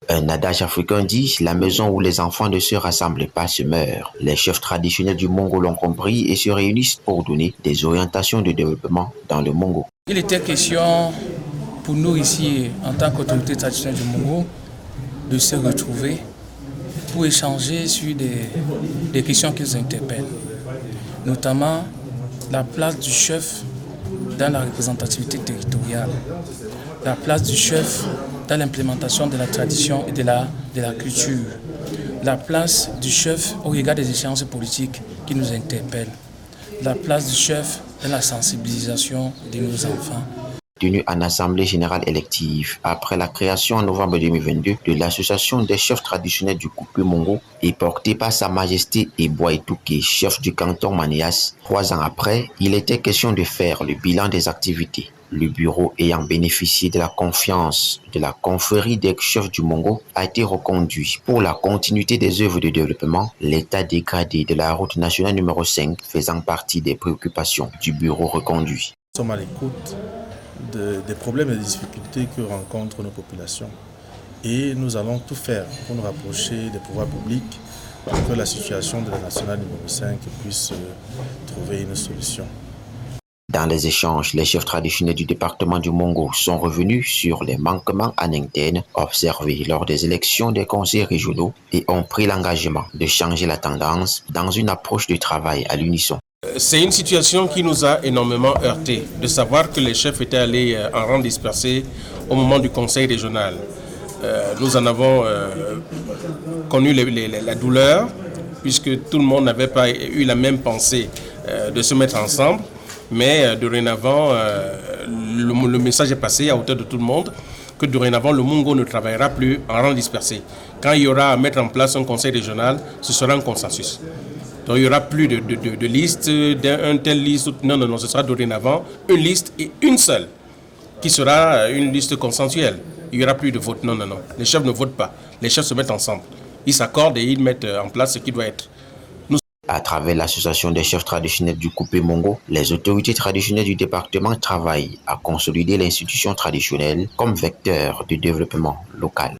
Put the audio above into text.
Un adage africain dit « La maison où les enfants ne se rassemblent pas se meurent ». Les chefs traditionnels du Mongo l'ont compris et se réunissent pour donner des orientations de développement dans le Mongo. Il était question pour nous ici, en tant qu'autorité traditionnelle du Mongo, de se retrouver pour échanger sur des questions qui nous interpellent, notamment la place du chef dans la représentativité territoriale, la place du chef dans l'implémentation de la tradition et de la culture, la place du chef au regard des échéances politiques qui nous interpellent, la place du chef dans la sensibilisation de nos enfants. Tenu en assemblée générale élective après la création en novembre 2022 de l'association des chefs traditionnels du Coupé Mongo et portée par Sa Majesté Eboa Etouké, chef du canton Manias. 3 ans après, il était question de faire le bilan des activités. Le bureau ayant bénéficié de la confiance de la confrérie des chefs du Mongo a été reconduit. Pour la continuité des œuvres de développement, l'état dégradé de la route nationale numéro 5 faisant partie des préoccupations du bureau reconduit. Nous sommes à l'écoute des problèmes et des difficultés que rencontrent nos populations. Et nous allons tout faire pour nous rapprocher des pouvoirs publics pour que la situation de la nationale numéro 5 puisse trouver une solution. Dans les échanges, les chefs traditionnels du département du Mongo sont revenus sur les manquements en interne observés lors des élections des conseils régionaux et ont pris l'engagement de changer la tendance dans une approche de travail à l'unisson. C'est une situation qui nous a énormément heurté, de savoir que les chefs étaient allés en rang dispersé au moment du conseil régional. Nous en avons connu la douleur, puisque tout le monde n'avait pas eu la même pensée de se mettre ensemble. Mais dorénavant, le message est passé à hauteur de tout le monde que dorénavant, le Mongo ne travaillera plus en rang dispersé. Quand il y aura à mettre en place un conseil régional, ce sera un consensus. Donc il n'y aura plus de liste, d'un tel liste. Non, ce sera dorénavant une liste et une seule, qui sera une liste consensuelle. Il n'y aura plus de vote. Non. Les chefs ne votent pas. Les chefs se mettent ensemble. Ils s'accordent et ils mettent en place ce qui doit être. À travers l'association des chefs traditionnels du Coupé Mongo, les autorités traditionnelles du département travaillent à consolider l'institution traditionnelle comme vecteur de développement local.